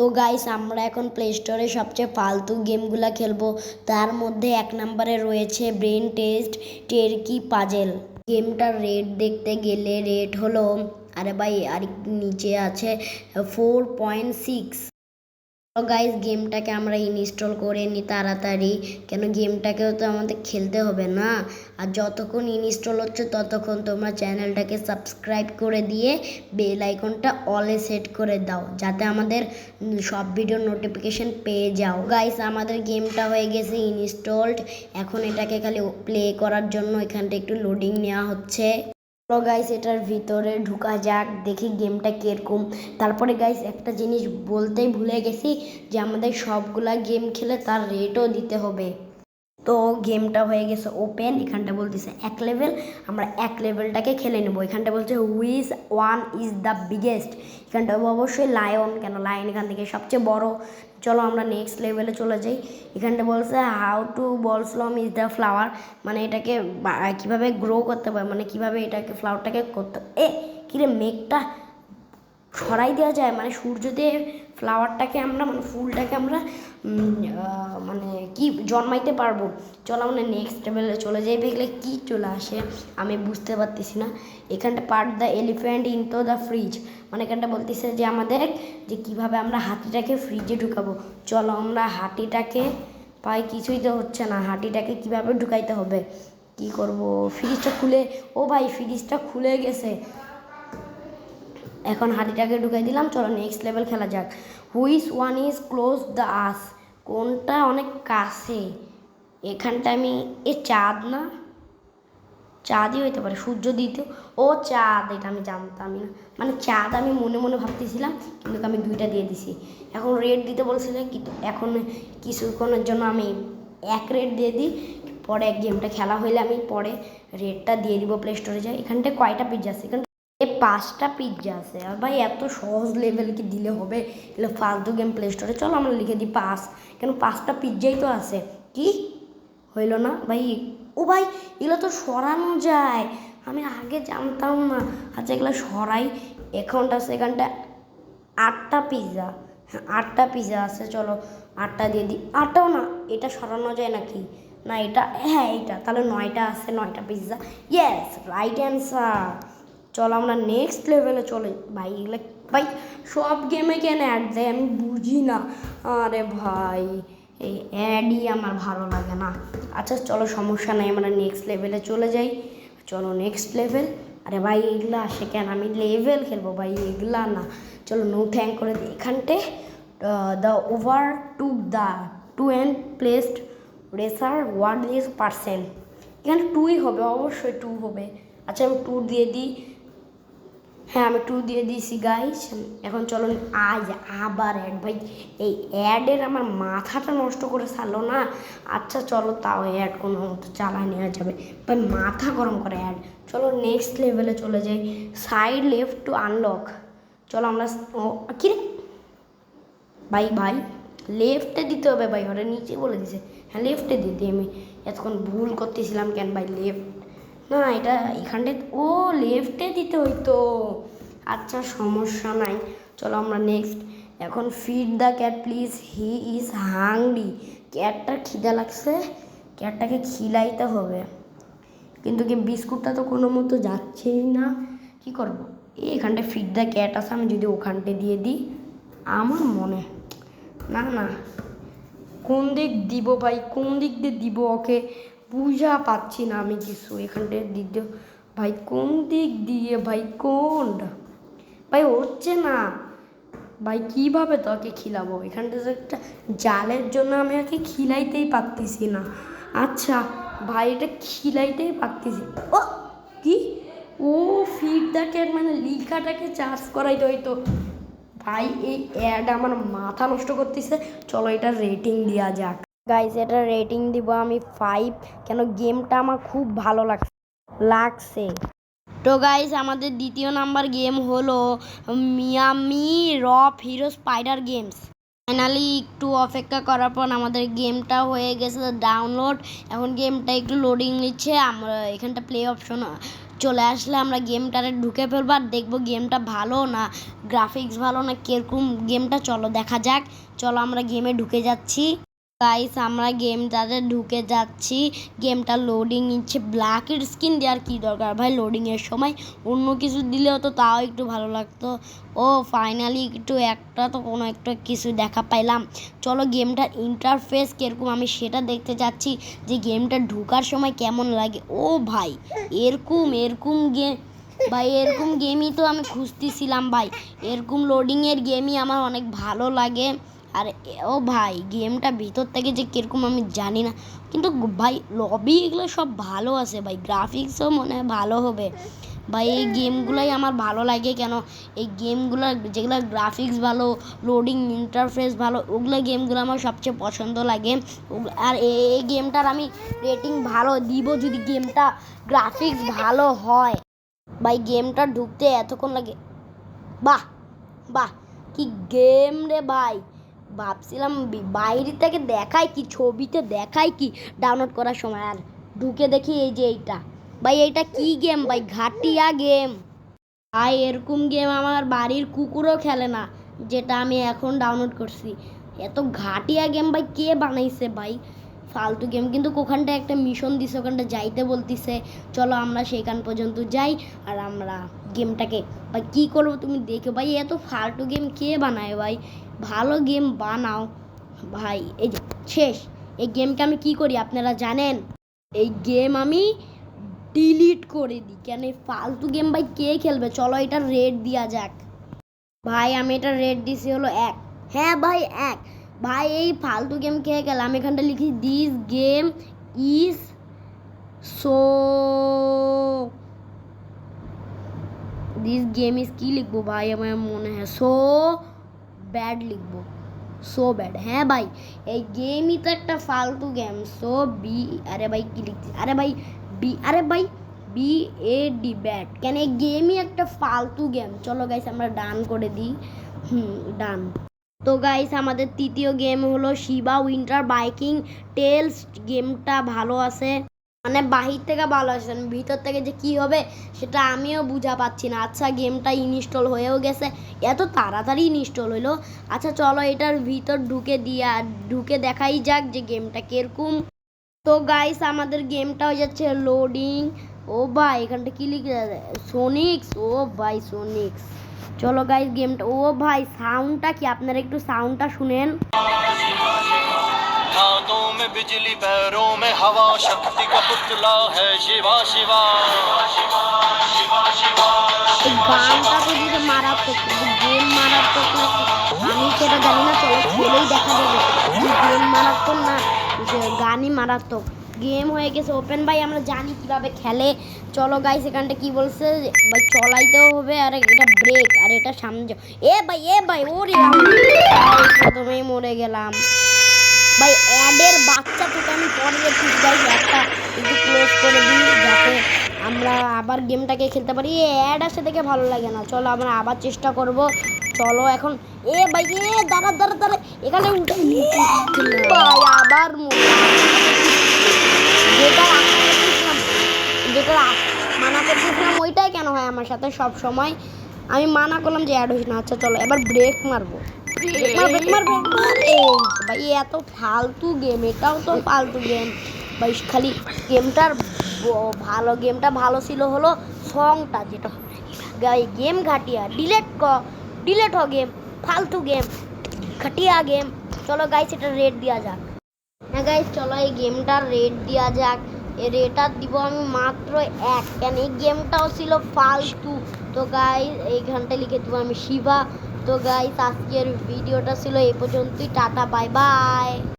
তো গাইস আমরা এখন প্লে স্টোরে সবচেয়ে ফালতু গেমগুলো খেলবো। তার মধ্যে 1 নম্বরে রয়েছে ব্রেন টেস্ট টেরকি পাজেল। গেমটার রেট দেখতে গেলে রেট হলো, আরে ভাই আর নিচে আছে 4.6। তো গাইস গেমটাকে আমরা ইনস্টল করে নিই তাড়াতাড়ি, কেন গেমটাকেও তো আমাদের খেলতে হবে না। আর যতক্ষণ ইনস্টল হচ্ছে ততক্ষণ তোমরা চ্যানেলটাকে সাবস্ক্রাইব করে দিয়ে বেল আইকনটা অলে সেট করে দাও, যাতে আমাদের সব ভিডিওর নোটিফিকেশন পেয়ে যাও। গাইস আমাদের গেমটা হয়ে গেছে ইনস্টলড। এখন এটাকে খালি প্লে করার জন্য এখানটা একটু লোডিং নেওয়া হচ্ছে। গাইস এটার ভিতরে ঢুকা যাক, দেখি গেমটা কিরকম। তারপরে গাইস একটা জিনিস বলতেই ভুলে গেছি, যে আমাদের সবগুলা গেম খেলে তার রেটও দিতে হবে। তো গেমটা হয়ে গেছে ওপেন। এখানটা বলতেছে 1 লেভেল, আমরা 1 লেভেলটাকে খেলে নেবো। এখানটা বলছে which one is the biggest. এখানটা অবশ্যই লায়ন, কেন লায়ন এখান থেকে সবচেয়ে বড়। চলো আমরা নেক্সট লেভেলে চলে যাই। এখানটা বলছে how to blossom is the flower, মানে এটাকে কীভাবে গ্রো করতে পারে, মানে কীভাবে এটাকে ফ্লাওয়ারটাকে করতে। কিরে মেঘটা সরাই দেওয়া যায়, মানে সূর্য দিয়ে ফ্লাওয়ারটাকে আমরা, মানে ফুলটাকে আমরা মানে কি জন্মাইতে পারবো। চলো আমরা নেক্সট লেভেলে চলে যাই। দেখলে কি চলে আসে আমি বুঝতে পারতেছি না। এখানটা part the elephant into the fridge, মানে এখানটা বলতেছে যে আমাদের যে কিভাবে আমরা হাতিটাকে ফ্রিজে ঢুকাবো। চলো আমরা হাতিটাকে পাই, কিছুই তো হচ্ছে না। হাতিটাকে কিভাবে ঢুকাইতে হবে, কি করব? ফ্রিজটা খুলে, ও ভাই ফ্রিজটা খুলে গেছে। এখন হাতিটাকে ঢুকাই দিলাম। চলো নেক্সট লেভেল খেলা যাক। Which one is close the us, কোনটা অনেক কাছে। এখানটা আমি চাঁদ না, চাঁদই হইতে পারে, সূর্য দ্বিতীয়। ও চাঁদ, এটা আমি জানতামই না। মানে চাঁদ আমি মনে মনে ভাবতেছিলাম, কিন্তু আমি 2টা দিয়ে দিছি। এখন রেট দিতে বলছিল, কিন্তু এখন কিছুক্ষণের জন্য আমি 1 রেট দিয়ে দিই। পরে গেমটা খেলা হইলে আমি পরে রেটটা দিয়ে দিব। প্লে স্টোরে যাই। এখানটায় কয়টা পিজ্জা আছে? 5টা পিজ্জা আছে। আর ভাই এত সহজ লেভেল কি দিলে হবে? এগুলো ফালতু গেম প্লে স্টোরে। চলো আমরা লিখে দিই 5, কেন 5টা পিজ্জাই তো আছে। কি হইল না ভাই? ও ভাই এগুলো তো সরানো যায়, আমি আগে জানতাম না। আচ্ছা এগুলো সরাই। এখানটা সেখানটা 8টা পিজ্জা, হ্যাঁ 8টা পিজ্জা আছে। চলো 8টা দিয়ে দিই। 8টাও না, এটা সরানো যায় নাকি? না এটা, হ্যাঁ এইটা, তাহলে 9টা আছে, 9টা পিজ্জা। Yes, right answer. চলো আমরা নেক্সট লেভেলে চলে। ভাই এগুলো ভাই সব গেমে কেন অ্যাড দেয় আমি বুঝি না। আরে ভাই এই অ্যাডই আমার ভালো লাগে না। আচ্ছা চলো সমস্যা নেই, আমরা নেক্সট লেভেলে চলে যাই। চলো নেক্সট লেভেল। আরে ভাই এগুলো আসে কেন? আমি লেভেল খেলবো ভাই, এগুলা না। চলো নো থ্যাঙ্ক করে দিই। এখানটে the over to the to and placed racer word is percent. এখানে 2ই হবে, অবশ্যই 2 হবে। আচ্ছা আমি 2 দিয়ে দিই। হ্যাঁ আমি 2 দিয়ে দিয়েছি গাইস। এখন চলো আজ আবার অ্যাড, ভাই এই অ্যাডের আমার মাথাটা নষ্ট করে ছাড়লো না। আচ্ছা চলো তাও অ্যাড কোনো মতো চালায় নেওয়া যাবে, ভাই মাথা গরম করে অ্যাড। চলো নেক্সট লেভেলে চলে যাই। Side left to unlock. চলো আমরা কি ভাই ভাই লেফটে দিতে হবে ভাই, ওরা নিচে বলে দিছে। হ্যাঁ লেফটে দিতে, আমি এতক্ষণ ভুল করতেছিলাম কেন ভাই? লেফট না, এটা এখানটায় ও লেফটে দিতে হইতো। আচ্ছা সমস্যা নাই। চলো আমরা নেক্সট। এখন feed the cat please, he is hungry. ক্যাটটার খিদা লাগছে, ক্যাটটাকে খিলাইতে হবে। কিন্তু কি বিস্কুটটা তো কোনো মতো যাচ্ছেই না, কি করব? এখানটায় ফিড দ্য ক্যাট আছে, আমি যদি ওখানটায় দিয়ে দিই আমার মনে, না না কোন দিক দিব ভাই, কোন দিক দিয়ে দিব ওকে বুঝা পাচ্ছি না আমি কিছু। এখানটায় দিতে ভাই কোন দিক দিয়ে, ভাই কোনটা ভাই হচ্ছে না ভাই, কীভাবে তোকে খিলাবো? এখানটা তো একটা জালের জন্য আমি ওকে খিলাইতেই পারতেছি না। আচ্ছা ভাই এটা খিলাইতেই পারতেছি। ও কি, ও ফিড দ্য ক্যাট মানে লিখাটাকে চার্জ করাইতে হইতো। ভাই এই অ্যাড আমার মাথা নষ্ট করতেছে। চলো এটা রেটিং দেওয়া যাক। গাইস এটা রেটিং দিব আমি 5, কেন গেমটা আমার খুব ভালো লাগছে। তো গাইস আমাদের দ্বিতীয় নাম্বার গেম হলো Miami rope hero spider games. Finally একটু অপেক্ষা করার পর আমাদের গেমটা হয়ে গেছে ডাউনলোড। এখন গেমটা একটু লোডিং নিচ্ছে। আমরা এখানটা প্লে অপশন চলে আসলে আমরা গেমটারে ঢুকে ফেলবো আর দেখবো গেমটা ভালো না গ্রাফিক্স ভালো না কিরকম গেমটা। চলো দেখা যাক। চলো আমরা গেমে ঢুকে যাচ্ছি গাইস, আমরা গেমটাতে ঢুকে যাচ্ছি। গেমটা লোডিং নিচ্ছে। ব্ল্যাকের স্কিন দেওয়ার কী দরকার ভাই, লোডিংয়ের সময় অন্য কিছু দিলেও তো তাও একটু ভালো লাগতো। ও ফাইনালি একটু একটা তো কোনো একটা কিছু দেখা পাইলাম। চলো গেমটার ইন্টারফেস কীরকম আমি সেটা দেখতে চাচ্ছি, যে গেমটা ঢোকার সময় কেমন লাগে। ও ভাই এরকম গেম ভাই, এরকম গেমই তো আমি খুঁজতেছিলাম ভাই। এরকম লোডিংয়ের গেমই আমার অনেক ভালো লাগে। আর ও ভাই গেমটা ভিতর থেকে যে কীরকম আমি জানি না, কিন্তু ভাই লবি এগুলো সব ভালো আছে ভাই, গ্রাফিক্সও মনে হয় ভালো হবে ভাই। এই গেমগুলোই আমার ভালো লাগে। কেন এই গেমগুলো যেগুলো গ্রাফিক্স ভালো, লোডিং ইন্টারফেস ভালো, ওগুলো গেমগুলো আমার সবচেয়ে পছন্দ লাগে। আর এই গেমটার আমি রেটিং ভালো দিব যদি গেমটা গ্রাফিক্স ভালো হয় ভাই। গেমটা ঢুকতে এতক্ষণ লাগে। বাহ বাহ কি গেম রে ভাই, ভাবছিলাম বাইরে থেকে দেখায় কি, ছবিতে দেখায় কি ডাউনলোড করার সময়, আর ঢুকে দেখি এই যে এইটা ভাই। এইটা কি গেম ভাই, ঘাটিয়া গেম ভাই। এরকম গেম আমার বাড়ির কুকুরও খেলে না, যেটা আমি এখন ডাউনলোড করছি। এত ঘাটিয়া গেম ভাই কে বানাইছে ভাই, ফালতু গেম। কিন্তু ওখানটা একটা মিশন দিছে, ওখানটা যাইতে বলতিছে। চলো আমরা সেইখান পর্যন্ত যাই আর আমরা গেমটাকে ভাই কী করবো তুমি দেখো ভাই। এত ফালতু গেম কে বানায় ভাই, ভালো গেম বানাও ভাই। এই যে শেষ। এই গেমকে আমি কি করি আপনারা জানেন? এই গেম আমি ডিলিট করে দিই। কেন এই ফালতু গেম ভাই কে খেলবে? চলো এটা রেট দেওয়া যাক ভাই। আমি এটা রেট দিছি হলো 1। হ্যাঁ ভাই 1 ভাই। এই ফালতু গেম কে খেলে? আমি এখানটা লিখি this game is so, this game is কি লিখবো ভাই, আমার মনে হয় সো ব্যাড লিখবো, সো ব্যাড। হ্যাঁ ভাই এই গেমই তো একটা ফালতু গেম। সো বি, আরে ভাই কি লিখছি, আরে ভাই বি, আরে ভাই BAD ব্যাড। কেন এই গেমই একটা ফালতু গেম। চলো গাইস আমরা ডান করে দিই। ডান। তো গাইস আমাদের তৃতীয় গেম হলো শিবা উইন্টার বাইকিং টেলস। গেমটা ভালো আছে, মানে বাহির থেকে ভালো আছে, ভিতর থেকে যে কি হবে সেটা আমিও বুঝা পাচ্ছি না। আচ্ছা গেমটা ইনস্টল হয়েও গেছে, এত তাড়াতাড়ি ইনস্টল হইলো। আচ্ছা চলো এটার ভিতর ঢুকে দেখাই যাক যে গেমটা কিরকম। তো গাইস আমাদের গেমটা হয়ে যাচ্ছে লোডিং। ও ভাই এখানটা কি লিখে আছে, সোনিক্স। ও ভাই সোনিক্স। চলো গাইস গেমটা, ও ভাই সাউন্ডটা কি, আপনারা একটু সাউন্ডটা শুনেন। हाथों में बिजली पैरों में हवा शक्ति का पुतला है शिवा शिवा शिवा शिवा शिवा। এই গানটা তো দিতে মারাত্মক, কিন্তু গেম মারাত্মক না আমি সেটা জানি না। চলো খেলেই দেখা যাবে গেম মারাত্মক না গানই মারাত্মক। গেম হয়ে গেছে ওপেন ভাই, আমরা জানি কিভাবে খেলে। চলো গাইস এখানটা কি বলছে ভাই, চলাইতেও হবে আর এটা ব্রেক আর এটা সামনে যাও। এ ভাই ওরে প্রথমেই মরে গেলাম ভাই। অ্যাডের বাচ্চা তোকে আমি পরে একটু গাইস একটা একটু ক্লোজ করে দিই যাতে আমরা আবার গেমটাকে খেলতে পারি। অ্যাড আসে দেখে ভালো লাগে না। চলো আমরা আবার চেষ্টা করব। চলো এখন ভাই দাঁড়া এখানে উঠে ভাই আবার যেটা মানা করতেছিলাম ওইটাই কেন হয় আমার সাথে সব সময়। আমি মানা করলাম যে অ্যাড হইস না। আচ্ছা চলো এবার ব্রেক মারবো। ভাই এত ফালতু গেম, এটাও তো ফালতু গেম ভাই। খালি গেমটা ভালো ছিল হলো সংটা, যেটা গেম ঘাটিয়া ডিলেট হ গেম, ফালতু গেম ঘাটিয়া গেম। চলো গাইস এটা রেট দেওয়া যাক। হ্যাঁ গাইস চলো এই গেমটার রেট দেওয়া যাক। এই রেটার দিব আমি মাত্র 1। কেন এই গেমটাও ছিল ফালতু। তো গাইস এইখানটা লিখে দেবো আমি শিবা। তো গাইস আজকের ভিডিওটা ছিল এই পর্যন্তই। Tata bye bye.